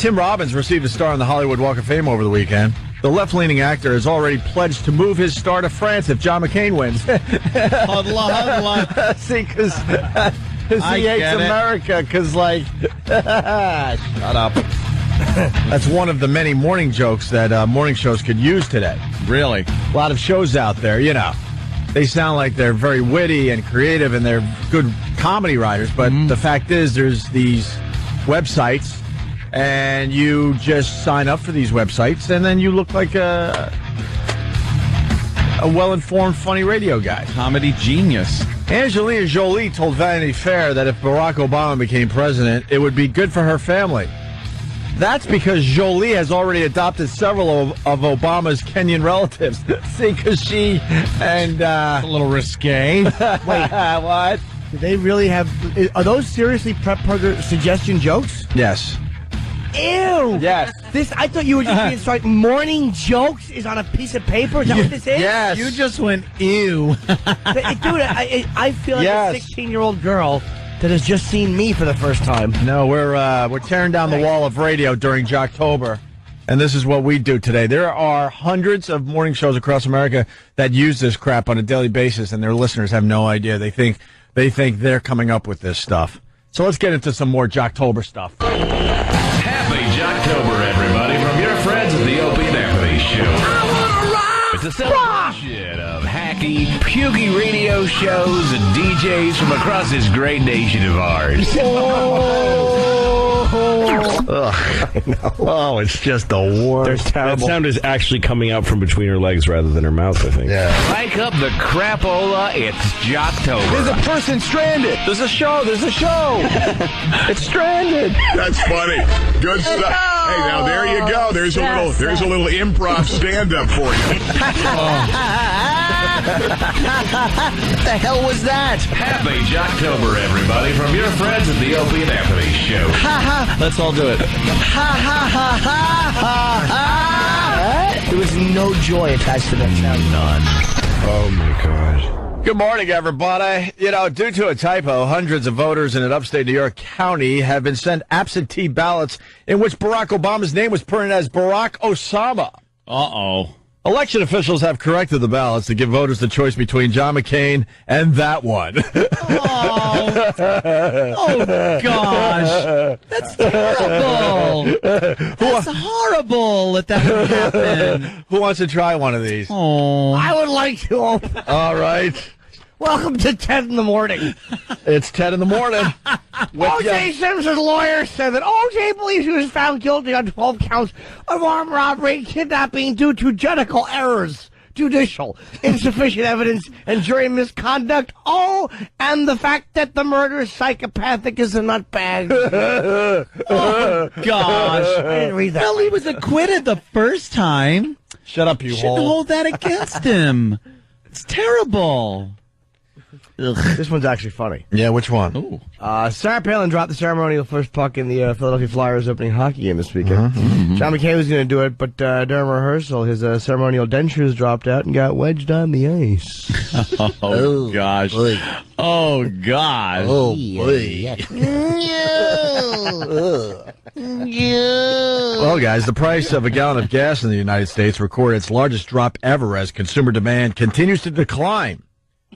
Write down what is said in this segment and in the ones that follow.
Tim Robbins received a star on the Hollywood Walk of Fame over the weekend. The left-leaning actor has already pledged to move his star to France if John McCain wins. Hodla. See, because he hates America, because, like... Shut up. That's one of the many morning jokes that morning shows could use today. Really? A lot of shows out there, you know. They sound like they're very witty and creative and they're good comedy writers, but the fact is there's these websites and you just sign up for these websites and then you look like a well-informed, funny radio guy. Comedy genius. Angelina Jolie told Vanity Fair that if Barack Obama became president, it would be good for her family. That's because Jolie has already adopted several of Obama's Kenyan relatives. See, because she and... a little risque. Wait, what? do they really have... Are those seriously prep burger suggestion jokes? Yes. Ew! Yes. I thought you were just being sorry. Morning jokes is on a piece of paper? Is that what this is? Yes. You just went, ew. Dude, I feel like a 16-year-old girl that has just seen me for the first time. No, we're tearing down the wall of radio during Jocktober, and this is what we do today. There are hundreds of morning shows across America that use this crap on a daily basis, and their listeners have no idea. They think they're coming up with this stuff. So let's get into some more Jocktober stuff. Happy Jocktober, everybody, from your friends at the Opie and Anthony Show. It's a celebration of hacky, pukey radio shows and DJs from across this great nation of ours. Oh, it's just the worst. That sound is actually coming out from between her legs rather than her mouth, I think. Yeah. Crank up the crapola, it's Jocktober. There's a person stranded. There's a show. It's stranded. That's funny. Good stuff. Hey, now there you go. There's a little improv stand-up for you. The hell was that? Happy Jocktober, everybody, from your friends at the Opie and Anthony Show. Let's all do it. There was no joy attached to that sound. None. Oh, my gosh. Good morning, everybody. You know, due to a typo, hundreds of voters in an upstate New York county have been sent absentee ballots in which Barack Obama's name was printed as Barack Osama. Uh-oh. Election officials have corrected the ballots to give voters the choice between John McCain and that one. Oh, gosh. That's terrible. That's horrible that would happen. Who wants to try one of these? Oh. I would like to. All right. Welcome to 10 in the morning. It's 10 in the morning. O.J. Simpson's lawyer said that O.J. believes he was found guilty on 12 counts of armed robbery and kidnapping due to judicial errors, insufficient evidence, and jury misconduct. Oh, and the fact that the murder is psychopathic is a nutbag. Oh, gosh. I didn't read that. Well, he was acquitted the first time. Shut up, you Shouldn't hole. hold that against him. It's terrible. Ugh. This one's actually funny. Yeah, which one? Ooh. Sarah Palin dropped the ceremonial first puck in the Philadelphia Flyers opening hockey game this weekend. John McCain was going to do it, but during rehearsal, his ceremonial dentures dropped out and got wedged on the ice. Oh, gosh. Boy. Oh, gosh. Oh, boy. Well, guys, the price of a gallon of gas in the United States recorded its largest drop ever as consumer demand continues to decline.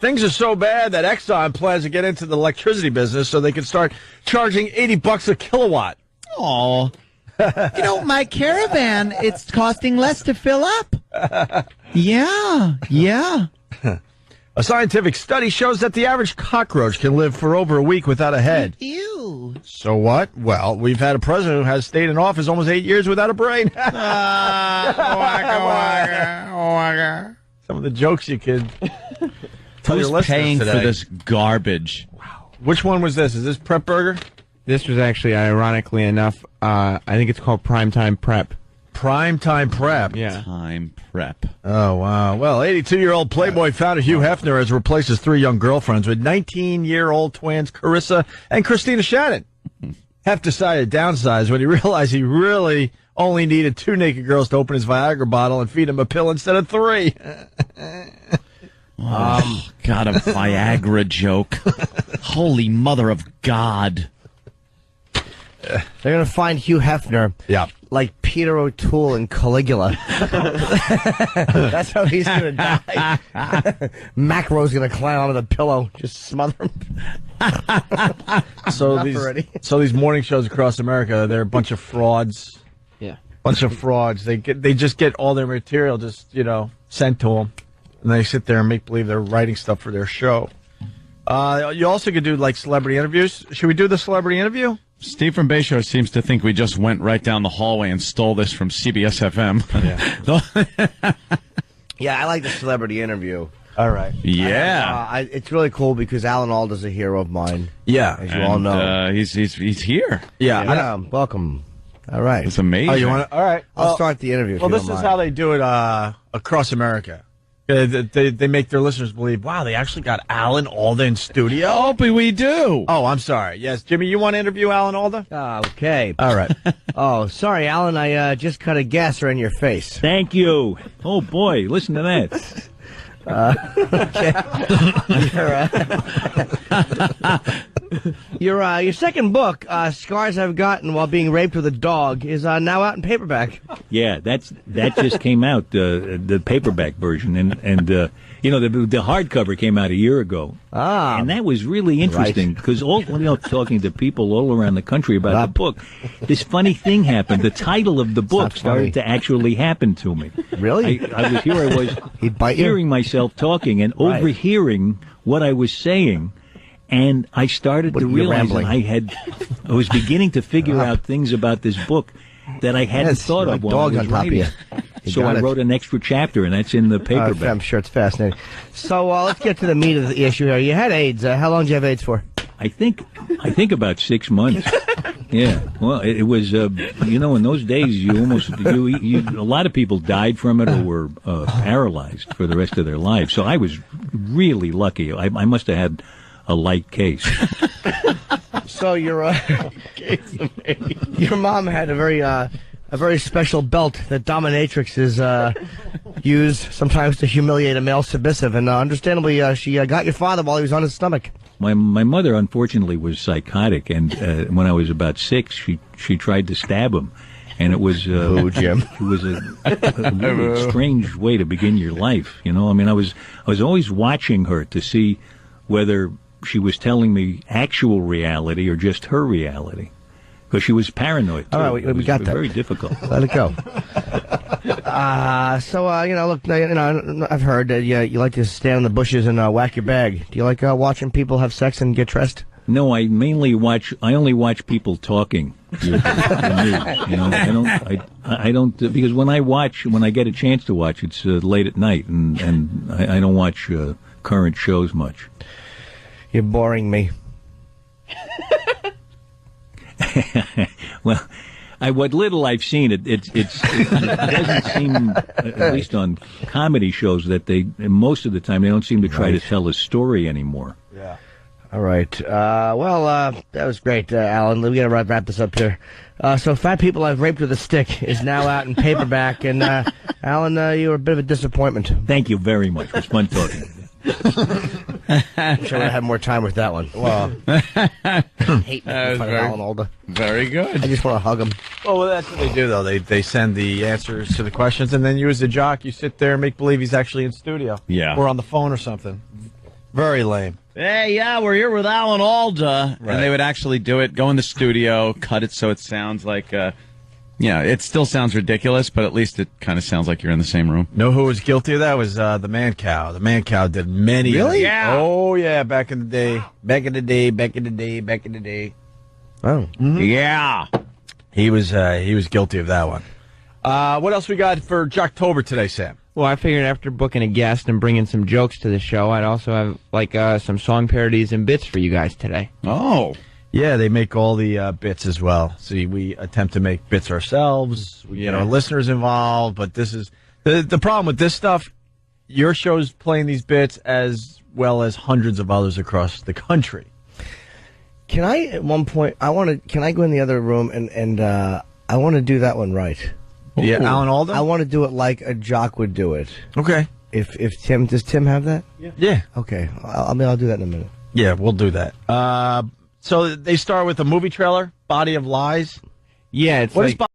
Things are so bad that Exxon plans to get into the electricity business so they can start charging $80 a kilowatt. Oh. You know, my caravan, it's costing less to fill up. Yeah. A scientific study shows that the average cockroach can live for over a week without a head. Ew. So what? Well, we've had a president who has stayed in office almost 8 years without a brain. Some of the jokes you could tell your Who's listeners paying today. for this garbage? Which one was this? Is this Prep Burger? This was actually, ironically enough, I think it's called Primetime Prep. Primetime Prep. Yeah. Time prep. Oh, wow. Well, 82-year-old Playboy founder Hugh Hefner has replaced his 3 young girlfriends with 19-year-old twins Carissa and Christina Shannon. Hef decided to downsize when he realized he really only needed 2 naked girls to open his Viagra bottle and feed him a pill instead of 3. God, a Viagra joke. Holy mother of God. They're going to find Hugh Hefner. Yeah. Like Peter O'Toole in Caligula. That's how he's going to die. Macro's going to climb onto the pillow, just smother him. So these morning shows across America, they're a bunch of frauds. Yeah. Bunch of frauds. They just get all their material just, sent to them. And they sit there and make believe they're writing stuff for their show. You also could do, like, celebrity interviews. Should we do the celebrity interview? Steve from Bay Show seems to think we just went right down the hallway and stole this from CBS FM. Yeah, I like the celebrity interview. All right. Yeah. It's really cool because Alan Alda's a hero of mine. Yeah. As you all know. He's here. Yeah. Welcome. All right. It's amazing. Oh, you want to? All right. I'll start the interview. Well, this is how they do it across America. They make their listeners believe, wow, they actually got Alan Alda in studio. Opie, we do. Oh, I'm sorry. Yes, Jimmy, you want to interview Alan Alda? Okay. All right. Oh, sorry, Alan. I just cut a gasser in your face. Thank you. Oh, boy. Listen to that. Your second book, Scars I've Gotten While Being Raped with a Dog, is now out in paperback. Yeah, that just came out, the paperback version, and the hardcover came out a year ago. And that was really interesting because talking to people all around the country about the book, this funny thing happened. The title of the book started to actually happen to me. Really? I was He'd bite you? hearing myself talking and overhearing what I was saying. And I started to realize that I was beginning to figure out things about this book that I hadn't thought of while I was writing. So I wrote an extra chapter, and that's in the paperback. I'm sure it's fascinating. So let's get to the meat of the issue here. You had AIDS. How long did you have AIDS for? I think about 6 months. Yeah. Well, it was, in those days, a lot of people died from it or were paralyzed for the rest of their lives. So I was really lucky. I must have had a light case. So your mom had a very special belt that dominatrixes use sometimes to humiliate a male submissive, and understandably, she got your father while he was on his stomach. My mother, unfortunately, was psychotic, and when I was about 6, she tried to stab him. And it was, Jim. It was a really strange way to begin your life. I was always watching her to see whether she was telling me actual reality or just her reality, because she was paranoid too. All right, we got that. Very difficult. Let it go. Look, I've heard that you like to stand in the bushes and whack your bag. Do you like watching people have sex and get dressed? No, I only watch people talking. I don't because when I get a chance to watch, it's late at night, and I don't watch current shows much. You're boring me. Well, what little I've seen, it doesn't seem, at least on comedy shows, that most of the time they don't seem to try to tell a story anymore. Yeah. All right. That was great, Alan. We got to wrap this up here. So Fat People I've Raped with a Stick is now out in paperback, and Alan, you were a bit of a disappointment. Thank you very much. It was fun talking to you. I'm sure I have more time with that one. Well, hate making fun of Alan Alda. Very good. I just want to hug him. Well, that's what they do, though. They send the answers to the questions, and then you, as the jock, you sit there and make believe he's actually in studio. Yeah. Or on the phone or something. Very lame. Hey, yeah, we're here with Alan Alda. Right. And they would actually do it, go in the studio, cut it so it sounds like, it still sounds ridiculous, but at least it kind of sounds like you're in the same room. Know who was guilty of that? Was the Man Cow. The Man Cow did many. Really? Yeah. Oh, yeah, back in the day. Back in the day. Oh. Mm-hmm. Yeah. He was guilty of that one. What else we got for Jocktober today, Sam? Well, I figured after booking a guest and bringing some jokes to the show, I'd also have some song parodies and bits for you guys today. Oh. Yeah, they make all the bits as well. See, we attempt to make bits ourselves. We get our listeners involved, but this is the problem with this stuff. Your show's playing these bits as well as hundreds of others across the country. Can I, at one point, can I go in the other room and I want to do that one right? Yeah, Alan Alda? I want to do it like a jock would do it. Okay. If does Tim have that? Yeah. Okay. I'll do that in a minute. Yeah, we'll do that. So they start with a movie trailer, Body of Lies. Yeah, it's What like... is